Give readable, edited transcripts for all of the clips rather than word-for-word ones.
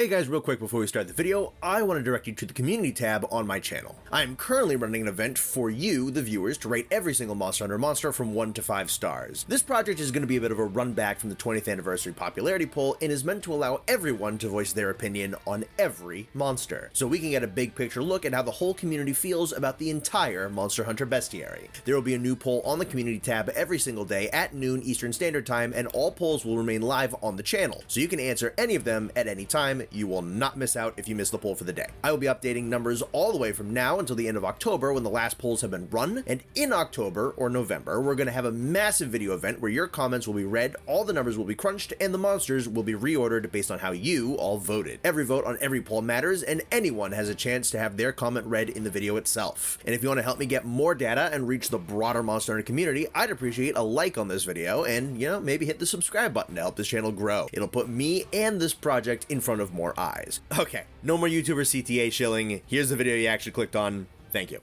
Hey guys, real quick before we start the video, I want to direct you to the community tab on my channel. I am currently running an event for you, the viewers, to rate every single Monster Hunter monster from 1 to 5 stars. This project is going to be a bit of a run back from the 20th anniversary popularity poll and is meant to allow everyone to voice their opinion on every monster, so we can get a big picture look at how the whole community feels about the entire Monster Hunter bestiary. There will be a new poll on the community tab every single day at noon Eastern Standard Time, and all polls will remain live on the channel, so you can answer any of them at any time. You will not miss out if you miss the poll for the day. I will be updating numbers all the way from now until the end of October when the last polls have been run, and in October or November, we're going to have a massive video event where your comments will be read, all the numbers will be crunched, and the monsters will be reordered based on how you all voted. Every vote on every poll matters, and anyone has a chance to have their comment read in the video itself. And if you want to help me get more data and reach the broader Monster Hunter community, I'd appreciate a like on this video and, maybe hit the subscribe button to help this channel grow. It'll put me and this project in front of more eyes. Okay, no more YouTuber CTA shilling. Here's the video you actually clicked on. Thank you.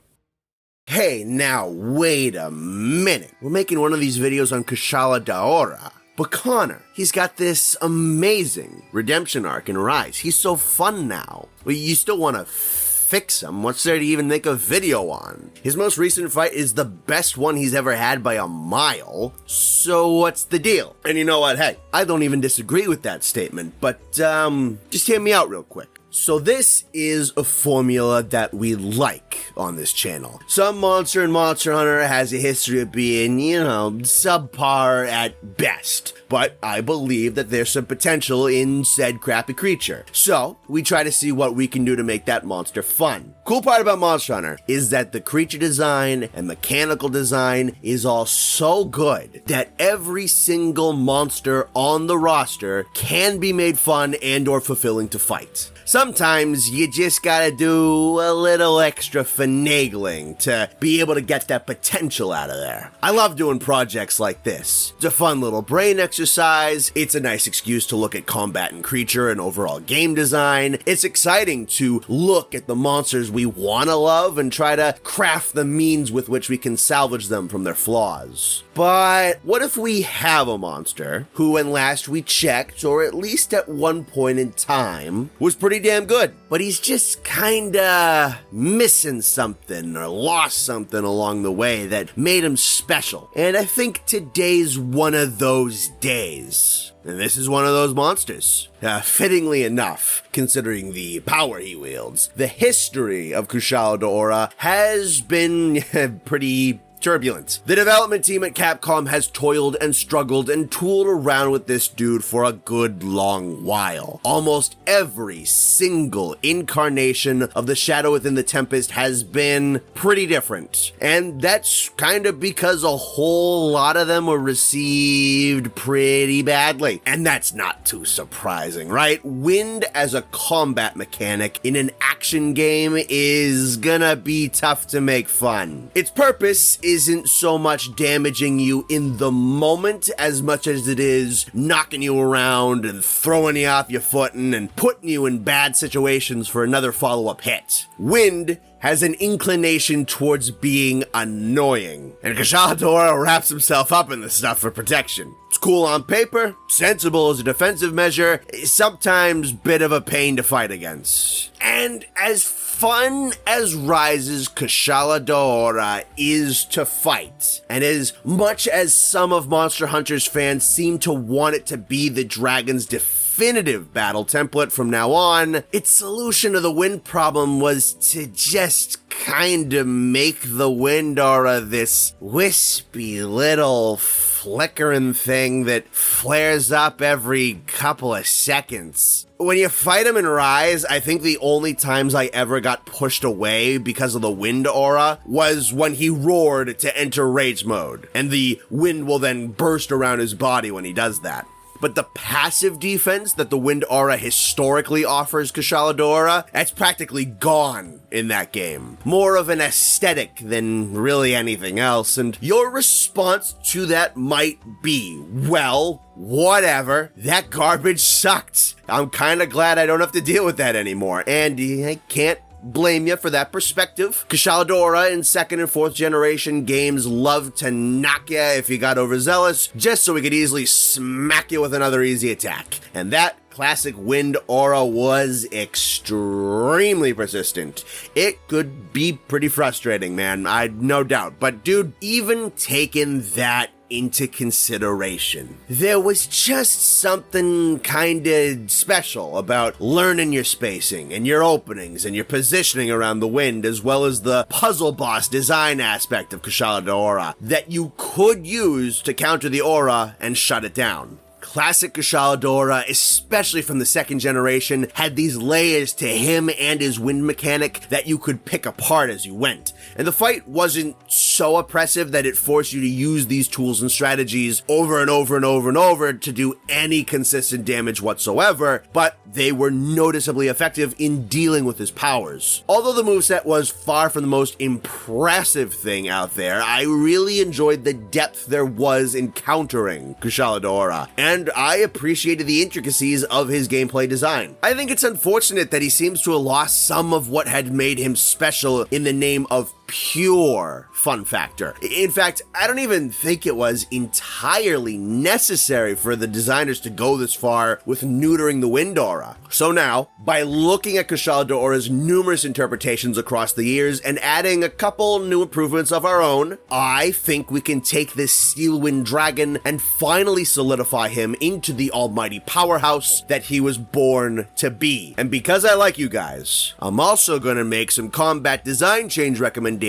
Hey, now wait a minute. We're making one of these videos on Kushala Daora. But Connor, he's got this amazing redemption arc in Rise. He's so fun now. Well, you still want to fix him. What's there to even make a video on? His most recent fight is the best one he's ever had by a mile. So what's the deal? And you know what? Hey, I don't even disagree with that statement, but just hear me out real quick. So this is a formula that we like on this channel. Some monster in Monster Hunter has a history of being, subpar at best. But I believe that there's some potential in said crappy creature. So we try to see what we can do to make that monster fun. Cool part about Monster Hunter is that the creature design and mechanical design is all so good that every single monster on the roster can be made fun and or fulfilling to fight. Sometimes you just gotta do a little extra finagling to be able to get that potential out of there. I love doing projects like this. It's a fun little brain exercise. It's a nice excuse to look at combat and creature and overall game design. It's exciting to look at the monsters we wanna love and try to craft the means with which we can salvage them from their flaws. But what if we have a monster who, when last we checked, or at least at one point in time, was pretty damn good, but he's just kinda missing something or lost something along the way that made him special. And I think today's one of those days. And this is one of those monsters. Fittingly enough, considering the power he wields, the history of Kushala Daora has been pretty turbulent. The development team at Capcom has toiled and struggled and tooled around with this dude for a good long while. Almost every single incarnation of the Shadow Within the Tempest has been pretty different. And that's kind of because a whole lot of them were received pretty badly. And that's not too surprising, right? Wind as a combat mechanic in an action game is gonna be tough to make fun. Its purpose isn't so much damaging you in the moment as much as it is knocking you around and throwing you off your footing and putting you in bad situations for another follow-up hit. Wind has an inclination towards being annoying, and Kushala Daora wraps himself up in this stuff for protection. It's cool on paper, sensible as a defensive measure, sometimes bit of a pain to fight against. And as fun as Rise's Kushala Daora is to fight, and as much as some of Monster Hunter's fans seem to want it to be the dragon's definitive battle template from now on, its solution to the wind problem was to just kinda make the wind aura this wispy little flickering thing that flares up every couple of seconds. When you fight him in Rise, I think the only times I ever got pushed away because of the wind aura was when he roared to enter rage mode, and the wind will then burst around his body when he does that. But the passive defense that the wind aura historically offers Kushala Daora, that's practically gone in that game. More of an aesthetic than really anything else, and your response to that might be, well, whatever, that garbage sucked. I'm kinda glad I don't have to deal with that anymore, and I can't blame you for that perspective. Kushala Daora in 2nd and 4th generation games love to knock you if you got overzealous, just so we could easily smack you with another easy attack. And that classic wind aura was extremely persistent. It could be pretty frustrating, man, no doubt. But dude, even taking that into consideration, there was just something kinda special about learning your spacing and your openings and your positioning around the wind, as well as the puzzle boss design aspect of Kushala Daora that you could use to counter the aura and shut it down. Classic Kushala Daora, especially from the second generation, had these layers to him and his wind mechanic that you could pick apart as you went. And the fight wasn't so oppressive that it forced you to use these tools and strategies over and over and over and over to do any consistent damage whatsoever, but they were noticeably effective in dealing with his powers. Although the moveset was far from the most impressive thing out there, I really enjoyed the depth there was in countering Kushala Daora, and I appreciated the intricacies of his gameplay design. I think it's unfortunate that he seems to have lost some of what had made him special in the name of pure fun factor. In fact, I don't even think it was entirely necessary for the designers to go this far with neutering the wind aura. So now, by looking at Kushala Daora's numerous interpretations across the years and adding a couple new improvements of our own, I think we can take this Steel Wind Dragon and finally solidify him into the almighty powerhouse that he was born to be. And because I like you guys, I'm also gonna make some combat design change recommendations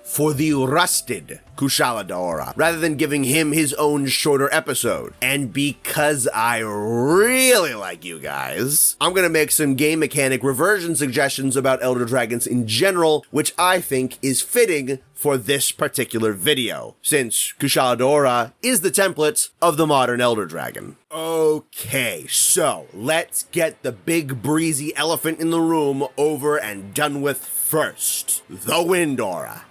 for the rusted Kushala Daora, rather than giving him his own shorter episode. And because I really like you guys, I'm gonna make some game mechanic reversion suggestions about Elder Dragons in general, which I think is fitting for this particular video, since Kushala Daora is the template of the modern Elder Dragon. Okay, so let's get the big breezy elephant in the room over and done with first. The wind aura.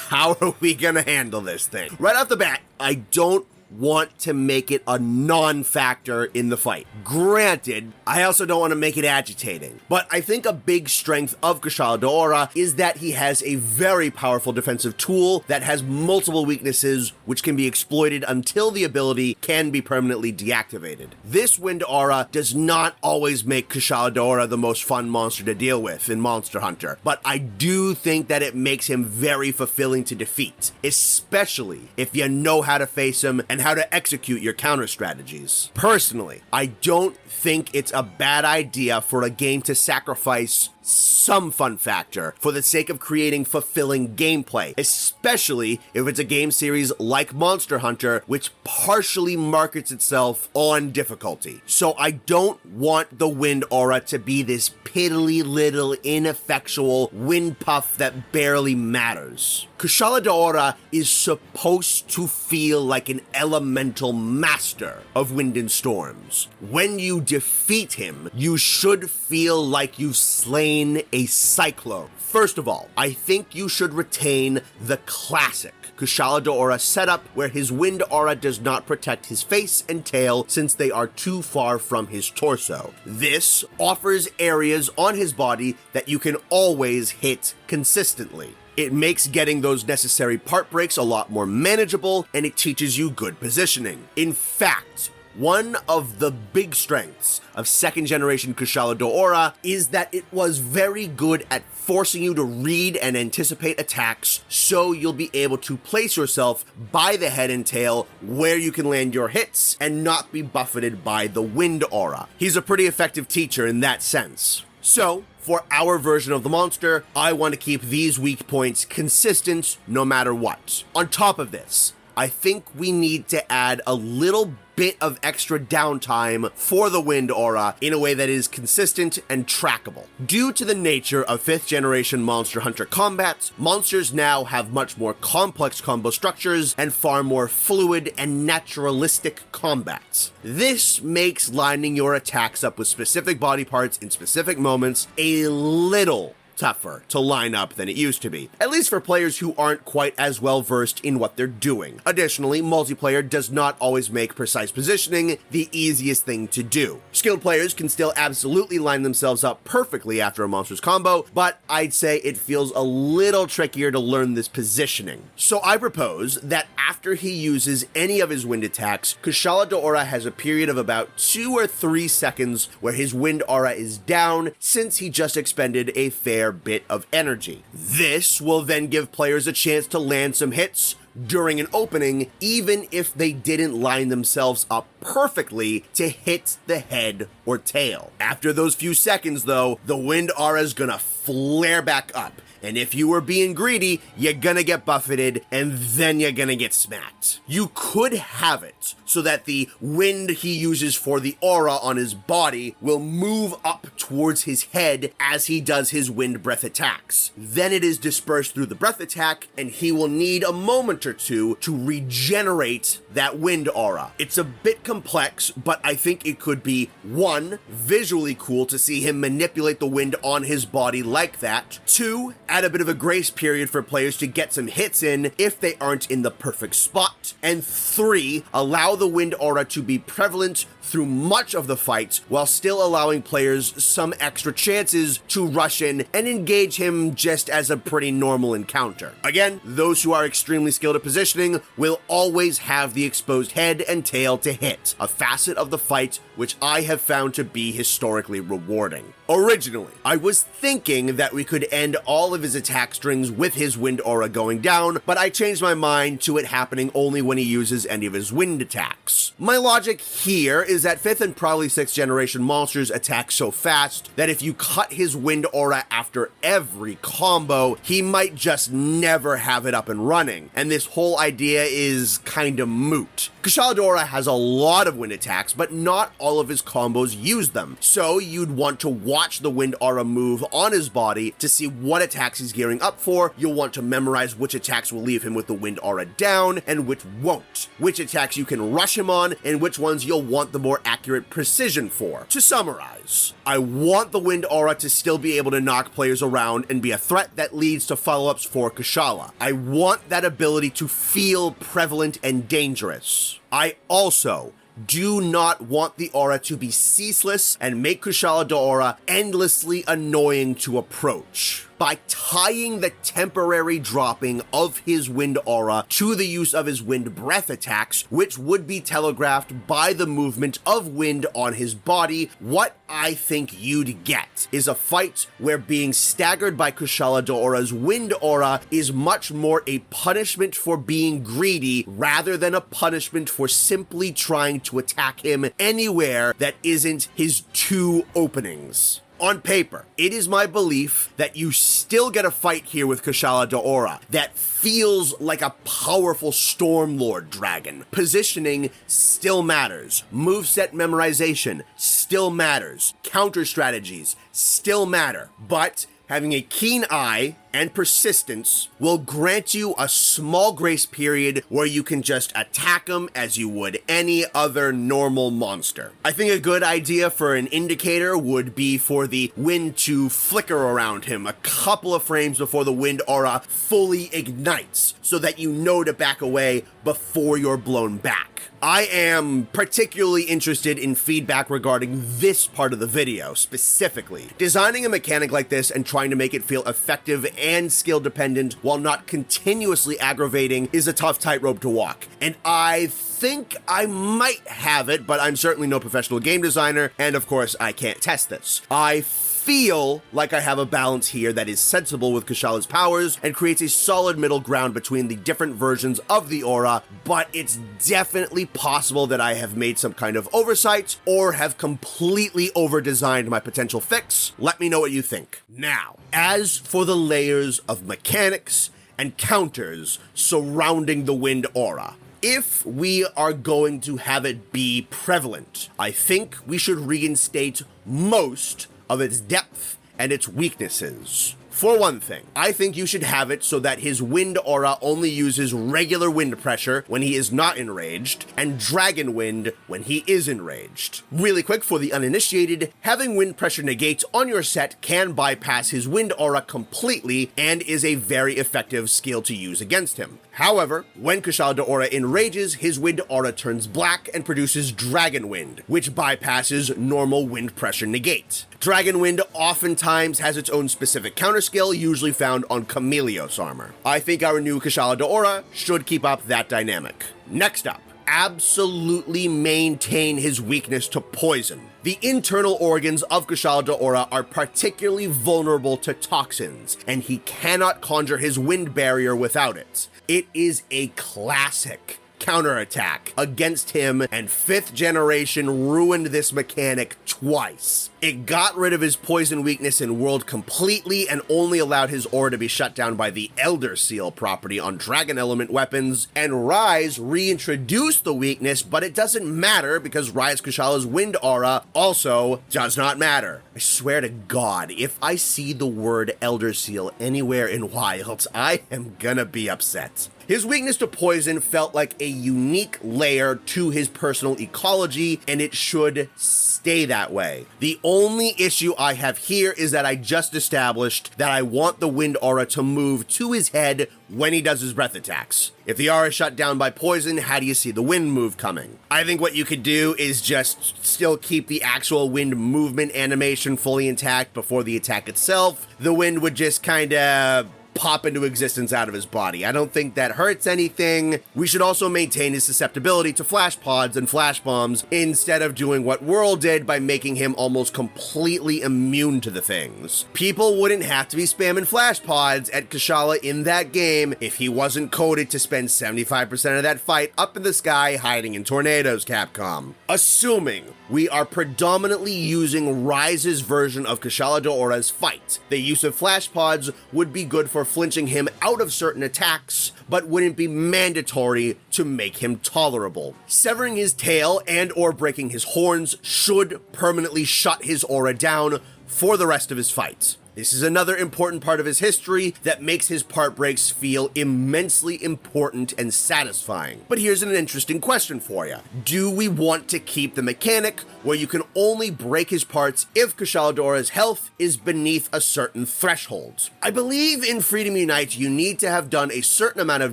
How are we gonna handle this thing? Right off the bat, I don't want to make it a non-factor in the fight. Granted, I also don't want to make it agitating, but I think a big strength of Kushala Daora is that he has a very powerful defensive tool that has multiple weaknesses which can be exploited until the ability can be permanently deactivated. This wind aura does not always make Kushala Daora the most fun monster to deal with in Monster Hunter, but I do think that it makes him very fulfilling to defeat, especially if you know how to face him and how to execute your counter strategies. Personally, I don't think it's a bad idea for a game to sacrifice some fun factor for the sake of creating fulfilling gameplay, especially if it's a game series like Monster Hunter, which partially markets itself on difficulty. So I don't want the wind aura to be this piddly little ineffectual wind puff that barely matters. Kushala Daora is supposed to feel like an elemental master of wind and storms. When you defeat him, you should feel like you've slain a cyclone. First of all, I think you should retain the classic Kushala Daora setup where his wind aura does not protect his face and tail since they are too far from his torso. This offers areas on his body that you can always hit consistently. It makes getting those necessary part breaks a lot more manageable, and it teaches you good positioning. In fact, one of the big strengths of second generation Kushala Daora is that it was very good at forcing you to read and anticipate attacks, so you'll be able to place yourself by the head and tail where you can land your hits and not be buffeted by the wind aura. He's a pretty effective teacher in that sense. So, for our version of the monster, I want to keep these weak points consistent no matter what. On top of this, I think we need to add a little bit of extra downtime for the wind aura in a way that is consistent and trackable. Due to the nature of 5th generation Monster Hunter combat, monsters now have much more complex combo structures and far more fluid and naturalistic combats. This makes lining your attacks up with specific body parts in specific moments a little tougher to line up than it used to be, at least for players who aren't quite as well versed in what they're doing. Additionally, multiplayer does not always make precise positioning the easiest thing to do. Skilled players can still absolutely line themselves up perfectly after a monster's combo, but I'd say it feels a little trickier to learn this positioning. So I propose that after he uses any of his wind attacks, Kushala Daora has a period of about 2 or 3 seconds where his wind aura is down, since he just expended a fair bit of energy. This will then give players a chance to land some hits during an opening, even if they didn't line themselves up perfectly to hit the head or tail. After those few seconds though, the wind aura is gonna flare back up, and if you were being greedy, you're gonna get buffeted, and then you're gonna get smacked. You could have it so that the wind he uses for the aura on his body will move up towards his head as he does his wind breath attacks. Then it is dispersed through the breath attack, and he will need a moment or two to regenerate that wind aura. It's a bit complex, but I think it could be, 1, visually cool to see him manipulate the wind on his body like that. 2, add a bit of a grace period for players to get some hits in if they aren't in the perfect spot. And 3, allow the wind aura to be prevalent through much of the fight while still allowing players some extra chances to rush in and engage him just as a pretty normal encounter. Again, those who are extremely skilled at positioning will always have the exposed head and tail to hit, a facet of the fight which I have found to be historically rewarding. Originally, I was thinking that we could end all of his attack strings with his wind aura going down, but I changed my mind to it happening only when he uses any of his wind attacks. My logic here is that 5th and probably 6th generation monsters attack so fast that if you cut his wind aura after every combo, he might just never have it up and running, and this whole idea is kinda moot. Kushala Daora has a lot of wind attacks, but not all of his combos use them, so you'd want to watch the wind aura move on his body to see what attacks he's gearing up for. You'll want to memorize which attacks will leave him with the wind aura down and which won't, which attacks you can rush him on, and which ones you'll want the more accurate precision for. To summarize, I want the wind aura to still be able to knock players around and be a threat that leads to follow-ups for Kushala. I want that ability to feel prevalent and dangerous. I also do not want the aura to be ceaseless and make Kushala Daora endlessly annoying to approach. By tying the temporary dropping of his wind aura to the use of his wind breath attacks, which would be telegraphed by the movement of wind on his body, what I think you'd get is a fight where being staggered by Kushala Daora's wind aura is much more a punishment for being greedy rather than a punishment for simply trying to attack him anywhere that isn't his 2 openings. On paper, it is my belief that you still get a fight here with Kushala Daora that feels like a powerful Stormlord dragon. Positioning still matters. Moveset memorization still matters. Counter strategies still matter. But having a keen eye and persistence will grant you a small grace period where you can just attack him as you would any other normal monster. I think a good idea for an indicator would be for the wind to flicker around him a couple of frames before the wind aura fully ignites, so that you know to back away before you're blown back. I am particularly interested in feedback regarding this part of the video specifically. Designing a mechanic like this and trying to make it feel effective and skill dependent while not continuously aggravating is a tough tightrope to walk, and I think I might have it, but I'm certainly no professional game designer, and of course I can't test this. I feel like I have a balance here that is sensible with Kushala's powers and creates a solid middle ground between the different versions of the aura, but it's definitely possible that I have made some kind of oversight or have completely over-designed my potential fix. Let me know what you think. Now, as for the layers of mechanics and counters surrounding the wind aura, if we are going to have it be prevalent, I think we should reinstate most of its depth and its weaknesses. For one thing, I think you should have it so that his wind aura only uses regular wind pressure when he is not enraged, and dragon wind when he is enraged. Really quick for the uninitiated, having wind pressure negate on your set can bypass his wind aura completely and is a very effective skill to use against him. However, when Kushala Daora enrages, his wind aura turns black and produces dragon wind, which bypasses normal wind pressure negate. Dragon wind oftentimes has its own specific counter skill, usually found on Chameleos armor. I think our new Kushala Daora should keep up that dynamic. Next up, absolutely maintain his weakness to poison. The internal organs of Kushala Daora are particularly vulnerable to toxins, and he cannot conjure his wind barrier without it. It is a classic counterattack against him, and 5th generation ruined this mechanic twice. It got rid of his poison weakness in World completely and only allowed his aura to be shut down by the Elder Seal property on Dragon Element weapons, and Rise reintroduced the weakness, but it doesn't matter because Rise Kushala's wind aura also does not matter. I swear to God, if I see the word Elder Seal anywhere in Wilds, I am gonna be upset. His weakness to poison felt like a unique layer to his personal ecology, and it should stay that way. The only issue I have here is that I just established that I want the wind aura to move to his head when he does his breath attacks. If the aura is shut down by poison, how do you see the wind move coming? I think what you could do is just still keep the actual wind movement animation fully intact before the attack itself. The wind would just kinda pop into existence out of his body. I don't think that hurts anything. We should also maintain his susceptibility to flash pods and flash bombs instead of doing what World did by making him almost completely immune to the things. People wouldn't have to be spamming flash pods at Kushala in that game if he wasn't coded to spend 75% of that fight up in the sky hiding in tornadoes, Capcom. Assuming we are predominantly using Rise's version of Kushala Daora's fight, the use of flash pods would be good for flinching him out of certain attacks, but wouldn't be mandatory to make him tolerable. Severing his tail and or breaking his horns should permanently shut his aura down for the rest of his fight. This is another important part of his history that makes his part breaks feel immensely important and satisfying. But here's an interesting question for you. Do we want to keep the mechanic where you can only break his parts if Kushala Daora's health is beneath a certain threshold? I believe in Freedom Unite you need to have done a certain amount of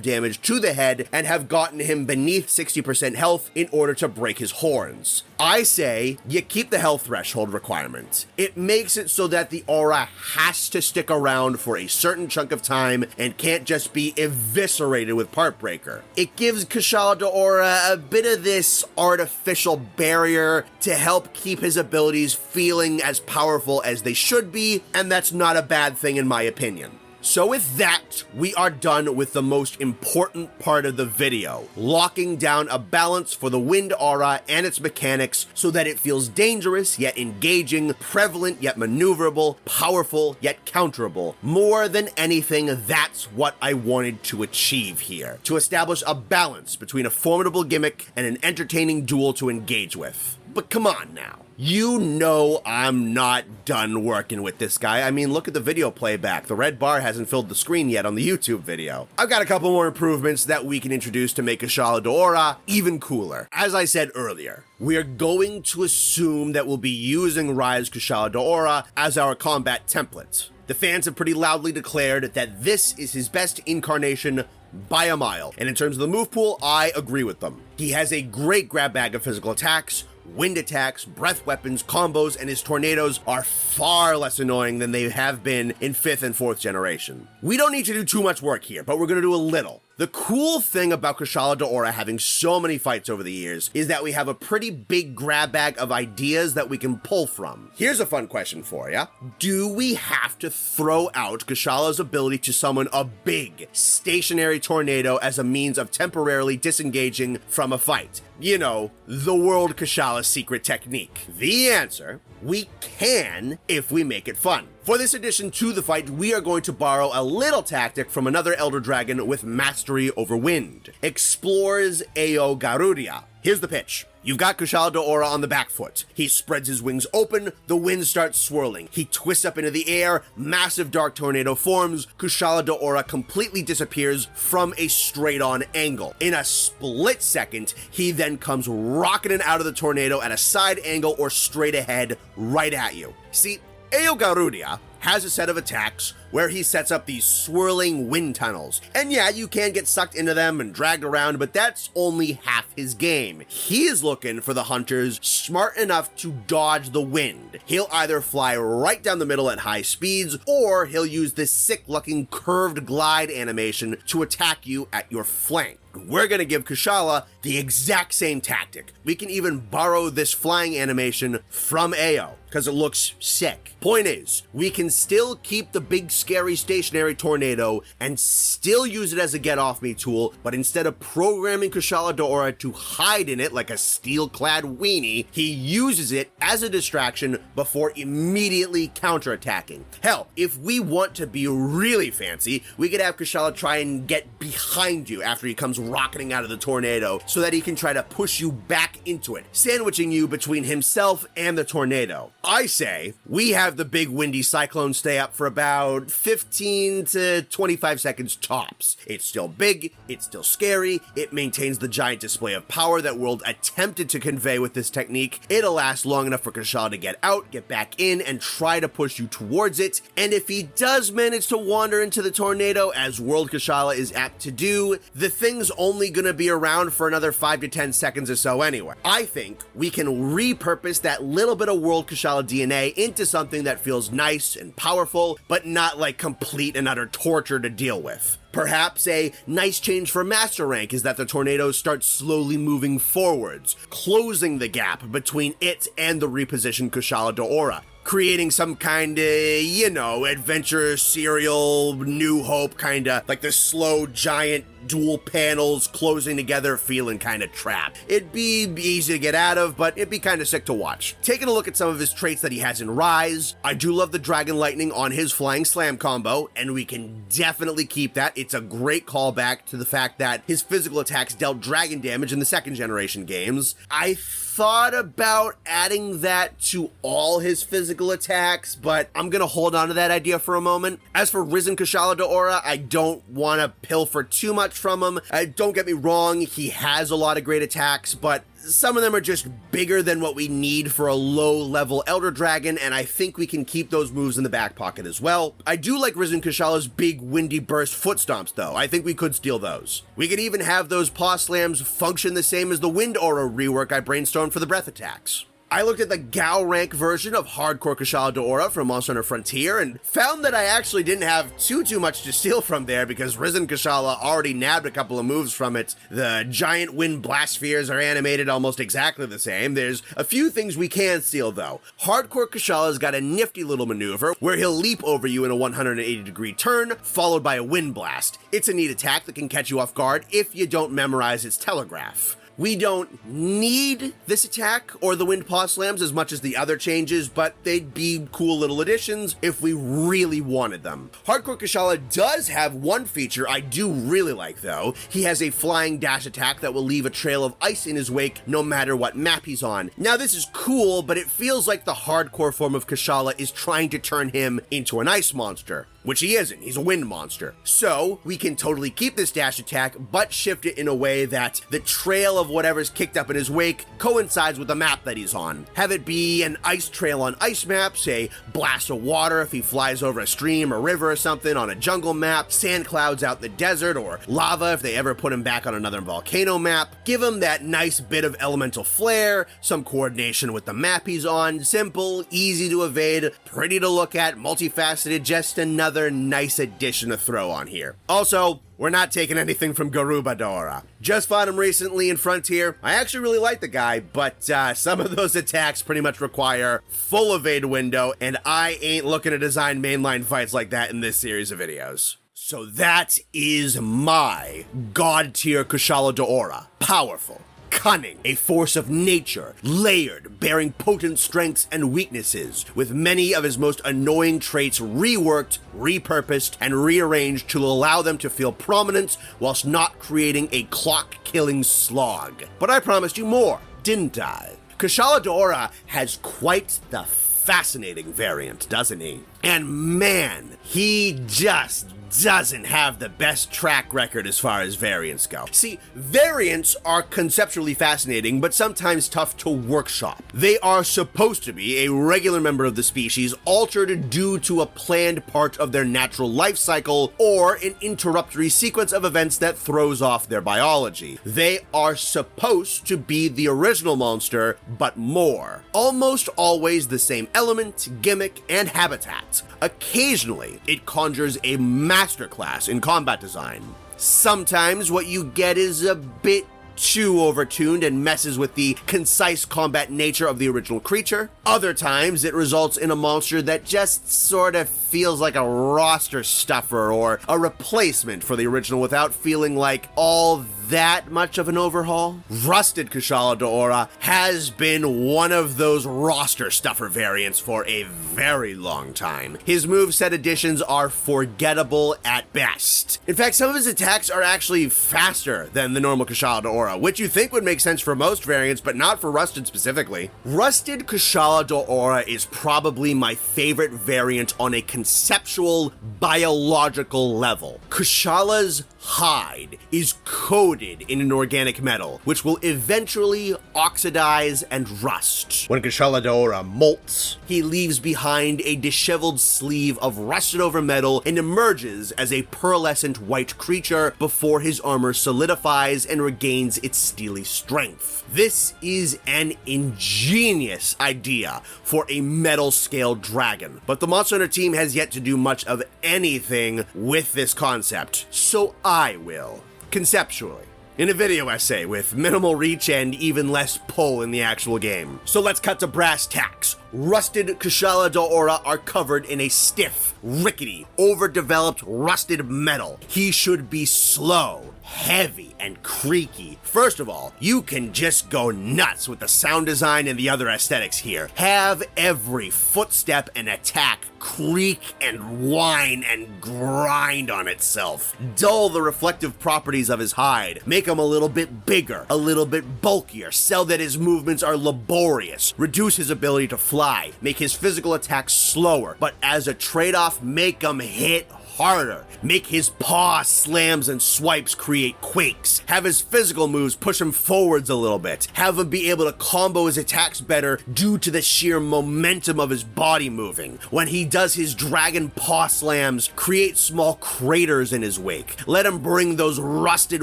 damage to the head and have gotten him beneath 60% health in order to break his horns. I say you keep the health threshold requirement. It makes it so that the aura has to stick around for a certain chunk of time and can't just be eviscerated with Part Breaker. It gives Kushala Daora a bit of this artificial barrier to help keep his abilities feeling as powerful as they should be, and that's not a bad thing in my opinion. So with that, we are done with the most important part of the video, locking down a balance for the wind aura and its mechanics so that it feels dangerous yet engaging, prevalent yet maneuverable, powerful yet counterable. More than anything, that's what I wanted to achieve here, to establish a balance between a formidable gimmick and an entertaining duel to engage with. But come on now. You know I'm not done working with this guy. I mean, look at the video playback. The red bar hasn't filled the screen yet on the YouTube video. I've got a couple more improvements that we can introduce to make Kushala Daora even cooler. As I said earlier, we are going to assume that we'll be using Rise Kushala Daora as our combat template. The fans have pretty loudly declared that this is his best incarnation by a mile, and in terms of the move pool, I agree with them. He has a great grab bag of physical attacks, wind attacks, breath weapons, combos, and his tornadoes are far less annoying than they have been in 5th and 4th generation. We don't need to do too much work here, but we're gonna do a little. The cool thing about Kushala Daora having so many fights over the years is that we have a pretty big grab bag of ideas that we can pull from. Here's a fun question for you. Do we have to throw out Kushala's ability to summon a big, stationary tornado as a means of temporarily disengaging from a fight? You know, the World Kushala secret technique. The answer, we can if we make it fun. For this addition to the fight, we are going to borrow a little tactic from another Elder Dragon with mastery over wind. Explores Ao Garudia. Here's the pitch. You've got Kushala Daora on the back foot. He spreads his wings open, the wind starts swirling. He twists up into the air, massive dark tornado forms, Kushala Daora completely disappears from a straight-on angle. In a split second, he then comes rocketing out of the tornado at a side angle or straight ahead right at you. See, Eo Garudia has a set of attacks where he sets up these swirling wind tunnels. And yeah, you can get sucked into them and dragged around, but that's only half his game. He is looking for the hunters smart enough to dodge the wind. He'll either fly right down the middle at high speeds, or he'll use this sick-looking curved glide animation to attack you at your flank. We're gonna give Kushala the exact same tactic. We can even borrow this flying animation from Ao, because it looks sick. Point is, we can still keep the big scary stationary tornado and still use it as a get-off-me tool, but instead of programming Kushala Daora to hide in it like a steel-clad weenie, he uses it as a distraction before immediately counterattacking. Hell, if we want to be really fancy, we could have Kushala try and get behind you after he comes rocketing out of the tornado so that he can try to push you back into it, sandwiching you between himself and the tornado. I say we have the big windy cyclone stay up for about 15 to 25 seconds tops. It's still big, it's still scary, it maintains the giant display of power that World attempted to convey with this technique. It'll last long enough for Kushala to get out, get back in, and try to push you towards it. And if he does manage to wander into the tornado, as World Kushala is apt to do, the thing's only gonna be around for another 5 to 10 seconds or so anyway. I think we can repurpose that little bit of World Kushala DNA into something that feels nice and powerful, but not like complete and utter torture to deal with. Perhaps a nice change for Master Rank is that the tornado starts slowly moving forwards, closing the gap between it and the repositioned Kushala Daora, creating some kind of, adventure serial, New Hope kind of, like the slow giant dual panels closing together feeling kind of trapped. It'd be easy to get out of, but it'd be kind of sick to watch. Taking a look at some of his traits that he has in Rise, I do love the Dragon Lightning on his Flying Slam combo, and we can definitely keep that. It's a great callback to the fact that his physical attacks dealt dragon damage in the second generation games. I thought about adding that to all his physical attacks, but I'm gonna hold on to that idea for a moment. As for Risen Kushala Daora, I don't want to pilfer too much from him. Don't get me wrong, he has a lot of great attacks, but some of them are just bigger than what we need for a low-level Elder Dragon, and I think we can keep those moves in the back pocket as well. I do like Risen Kushala's big windy burst foot stomps, though. I think we could steal those. We could even have those paw slams function the same as the Wind Aura rework I brainstormed for the breath attacks. I looked at the Gao rank version of Hardcore Kushala Daora from Monster Hunter Frontier and found that I actually didn't have too much to steal from there because Risen Kushala already nabbed a couple of moves from it. The giant wind blast spheres are animated almost exactly the same. There's a few things we can steal though. Hardcore Kushala's got a nifty little maneuver where he'll leap over you in a 180-degree turn, followed by a wind blast. It's a neat attack that can catch you off guard if you don't memorize its telegraph. We don't need this attack or the wind paw slams as much as the other changes, but they'd be cool little additions if we really wanted them. Hardcore Kushala does have one feature I do really like though. He has a flying dash attack that will leave a trail of ice in his wake no matter what map he's on. Now this is cool, but it feels like the hardcore form of Kushala is trying to turn him into an ice monster, which he isn't. He's a wind monster. So we can totally keep this dash attack, but shift it in a way that the trail of whatever's kicked up in his wake coincides with the map that he's on. Have it be an ice trail on ice map, say blast of water if he flies over a stream or river or something on a jungle map, sand clouds out in the desert, or lava if they ever put him back on another volcano map. Give him that nice bit of elemental flair, some coordination with the map he's on, simple, easy to evade, pretty to look at, multifaceted, just another nice addition to throw on here. Also, we're not taking anything from Garuba Daora. Just fought him recently in Frontier. I actually really like the guy, but some of those attacks pretty much require full evade window, and I ain't looking to design mainline fights like that in this series of videos. So that is my God tier Kushala Daora. Powerful, cunning, a force of nature, layered, bearing potent strengths and weaknesses, with many of his most annoying traits reworked, repurposed, and rearranged to allow them to feel prominent whilst not creating a clock-killing slog. But I promised you more. didn't I? Kushala Daora has quite the fascinating variant, doesn't he? And man, he just doesn't have the best track record as far as variants go. See, variants are conceptually fascinating, but sometimes tough to workshop. They are supposed to be a regular member of the species, altered due to a planned part of their natural life cycle or an interruptory sequence of events that throws off their biology. They are supposed to be the original monster, but more. Almost always the same element, gimmick, and habitat. Occasionally, it conjures a masterclass in combat design. Sometimes what you get is a bit too overtuned and messes with the concise combat nature of the original creature. Other times, it results in a monster that just sort of feels like a roster stuffer or a replacement for the original without feeling like all that much of an overhaul. Rusted Kushala Daora has been one of those roster stuffer variants for a very long time. His moveset additions are forgettable at best. In fact, some of his attacks are actually faster than the normal Kushala Daora, which you think would make sense for most variants, but not for Rusted specifically. Rusted Kushala Daora is probably my favorite variant on a conceptual, biological level. Kushala's hide is coated in an organic metal, which will eventually oxidize and rust. When Kushala Daora molts, he leaves behind a disheveled sleeve of rusted over metal and emerges as a pearlescent white creature before his armor solidifies and regains its steely strength. This is an ingenious idea for a metal-scaled dragon, but the Monster Hunter team has yet to do much of anything with this concept, so I will, conceptually, in a video essay with minimal reach and even less pull in the actual game. So let's cut to brass tacks. Rusted Kushala Daora are covered in a stiff, rickety, overdeveloped rusted metal. He should be slow, heavy, and creaky. First of all, you can just go nuts with the sound design and the other aesthetics here. Have every footstep and attack creak and whine and grind on itself. Dull the reflective properties of his hide. Make him a little bit bigger, a little bit bulkier. Sell that his movements are laborious. Reduce his ability to fly. Make his physical attacks slower, but as a trade-off, make him hit harder. Make his paw slams and swipes create quakes. Have his physical moves push him forwards a little bit. Have him be able to combo his attacks better due to the sheer momentum of his body moving. When he does his dragon paw slams, create small craters in his wake. Let him bring those rusted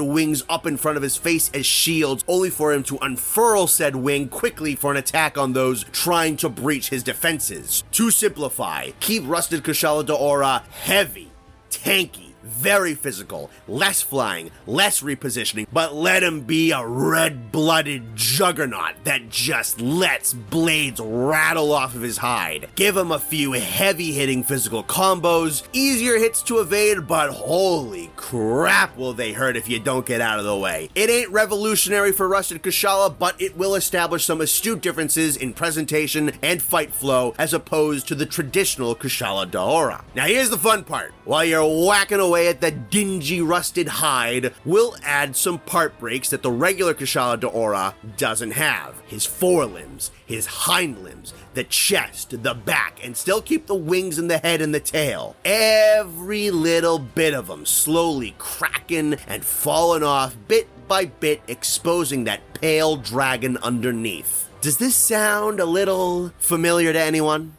wings up in front of his face as shields, only for him to unfurl said wing quickly for an attack on those trying to breach his defenses. To simplify, keep Rusted Kushala Daora heavy, tanky, very physical, less flying, less repositioning, but let him be a red-blooded juggernaut that just lets blades rattle off of his hide. Give him a few heavy-hitting physical combos, easier hits to evade, but holy crap will they hurt if you don't get out of the way. It ain't revolutionary for Rusted Kushala, but it will establish some astute differences in presentation and fight flow as opposed to the traditional Kushala Daora. Now here's the fun part. While you're whacking away at the dingy rusted hide, we'll add some part breaks that the regular Kushala Daora doesn't have. His forelimbs, his hind limbs, the chest, the back, and still keep the wings and the head and the tail. Every little bit of them slowly cracking and falling off bit by bit, exposing that pale dragon underneath. Does this sound a little familiar to anyone?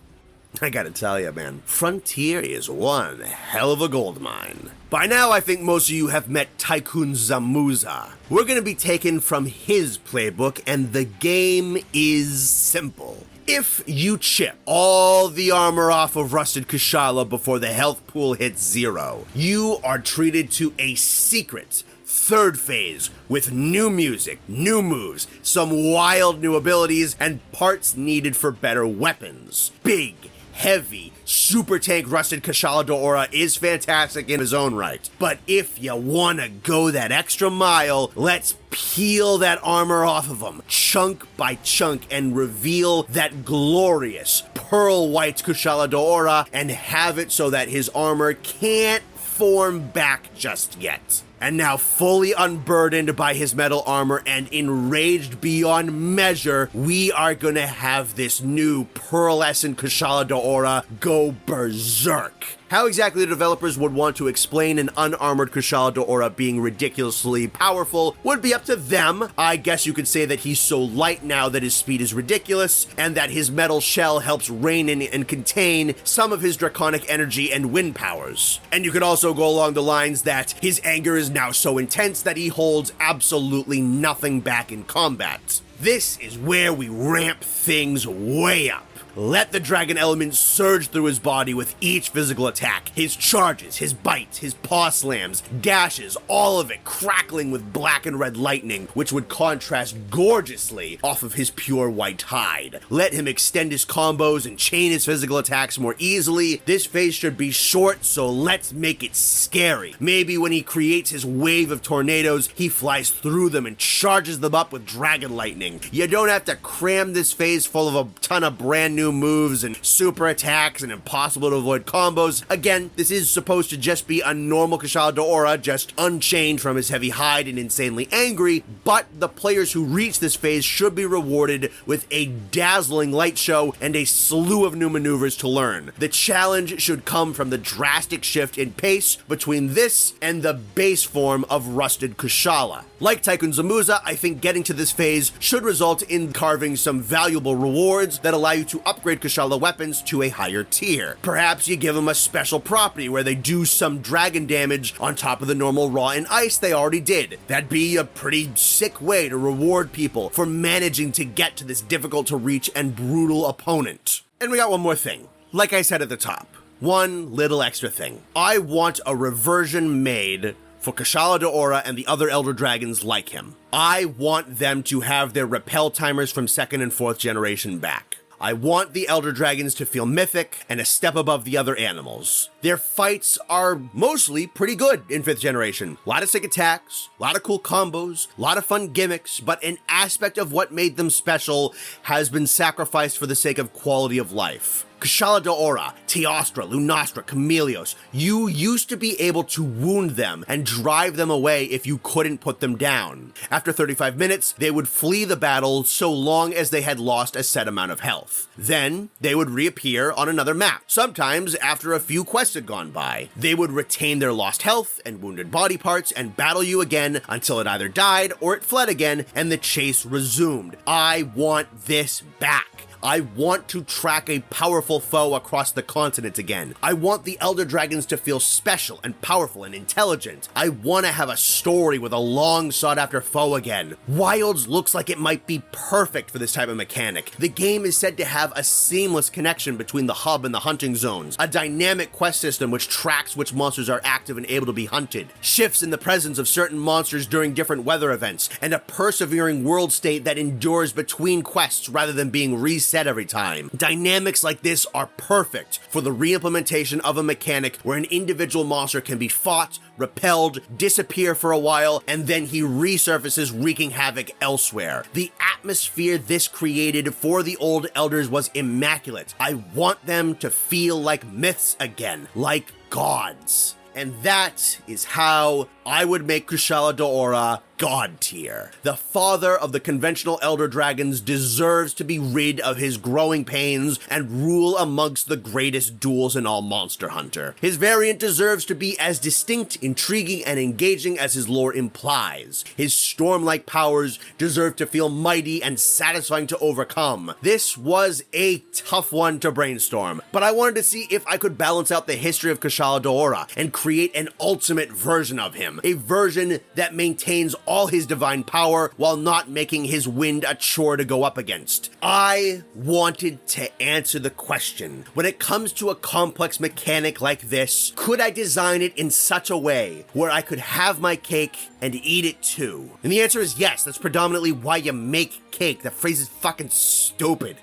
I gotta tell you, man, Frontier is one hell of a gold mine. By now, I think most of you have met Tycoon Zamuza. We're gonna be taken from his playbook, and the game is simple. If you chip all the armor off of Rusted Kushala before the health pool hits 0, you are treated to a secret third phase with new music, new moves, some wild new abilities, and parts needed for better weapons. Big, heavy, super tank Rusted Kushala Daora is fantastic in his own right. But if you wanna go that extra mile, let's peel that armor off of him, chunk by chunk, and reveal that glorious pearl white Kushala Daora and have it so that his armor can't form back just yet. And now, fully unburdened by his metal armor and enraged beyond measure, we are gonna have this new pearlescent Kushala Daora go berserk. How exactly the developers would want to explain an unarmored Kushala Daora being ridiculously powerful would be up to them. I guess you could say that he's so light now that his speed is ridiculous, and that his metal shell helps rein in and contain some of his draconic energy and wind powers. And you could also go along the lines that his anger is now so intense that he holds absolutely nothing back in combat. This is where we ramp things way up. Let the dragon element surge through his body with each physical attack. His charges, his bites, his paw slams, dashes, all of it crackling with black and red lightning, which would contrast gorgeously off of his pure white hide. Let him extend his combos and chain his physical attacks more easily. This phase should be short, so let's make it scary. Maybe when he creates his wave of tornadoes, he flies through them and charges them up with dragon lightning. You don't have to cram this phase full of a ton of brand new moves and super attacks and impossible to avoid combos. Again, this is supposed to just be a normal Kushala Daora, just unchained from his heavy hide and insanely angry, but the players who reach this phase should be rewarded with a dazzling light show and a slew of new maneuvers to learn. The challenge should come from the drastic shift in pace between this and the base form of Rusted Kushala. Like Tycoon Zamuza, I think getting to this phase should result in carving some valuable rewards that allow you to upgrade Kushala weapons to a higher tier. Perhaps you give them a special property where they do some dragon damage on top of the normal raw and ice they already did. That'd be a pretty sick way to reward people for managing to get to this difficult to reach and brutal opponent. And we got one more thing. Like I said at the top, one little extra thing. I want a reversion made for Kushala Daora and the other Elder Dragons like him. I want them to have their repel timers from 2nd and 4th generation back. I want the Elder Dragons to feel mythic and a step above the other animals. Their fights are mostly pretty good in 5th generation. A lot of sick attacks, a lot of cool combos, a lot of fun gimmicks, but an aspect of what made them special has been sacrificed for the sake of quality of life. Kushala Daora, Teostra, Lunastra, Chameleos, you used to be able to wound them and drive them away if you couldn't put them down. After 35 minutes, they would flee the battle so long as they had lost a set amount of health. Then, they would reappear on another map, sometimes after a few quests had gone by. They would retain their lost health and wounded body parts and battle you again until it either died or it fled again and the chase resumed. I want this back. I want to track a powerful foe across the continent again. I want the Elder Dragons to feel special and powerful and intelligent. I want to have a story with a long sought after foe again. Wilds looks like it might be perfect for this type of mechanic. The game is said to have a seamless connection between the hub and the hunting zones, a dynamic quest system which tracks which monsters are active and able to be hunted, shifts in the presence of certain monsters during different weather events, and a persevering world state that endures between quests rather than being reset every time. Dynamics like this are perfect for the re-implementation of a mechanic where an individual monster can be fought, repelled, disappear for a while, and then he resurfaces wreaking havoc elsewhere. The atmosphere this created for the old elders was immaculate. I want them to feel like myths again, like gods. And that is how I would make Kushala Daora God tier. The father of the conventional Elder Dragons deserves to be rid of his growing pains and rule amongst the greatest duels in all Monster Hunter. His variant deserves to be as distinct, intriguing, and engaging as his lore implies. His storm-like powers deserve to feel mighty and satisfying to overcome. This was a tough one to brainstorm, but I wanted to see if I could balance out the history of Kushala Daora and create an ultimate version of him. A version that maintains all his divine power while not making his wind a chore to go up against. I wanted to answer the question, when it comes to a complex mechanic like this, could I design it in such a way where I could have my cake and eat it too? And the answer is yes. That's predominantly why you make cake. That phrase is fucking stupid.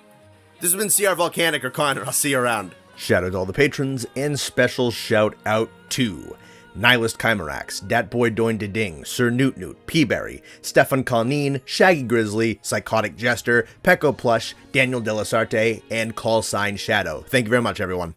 This has been CR-Volcanic or Connor. I'll see you around. Shout out to all the patrons, and special shout out to Nihilist Chimerax, Datboy Doin Ding, Sir Newt Newt, Peaberry, Stefan Colneen, Shaggy Grizzly, Psychotic Jester, Pecco Plush, Daniel Delasarte, and Call Sign Shadow. Thank you very much, everyone.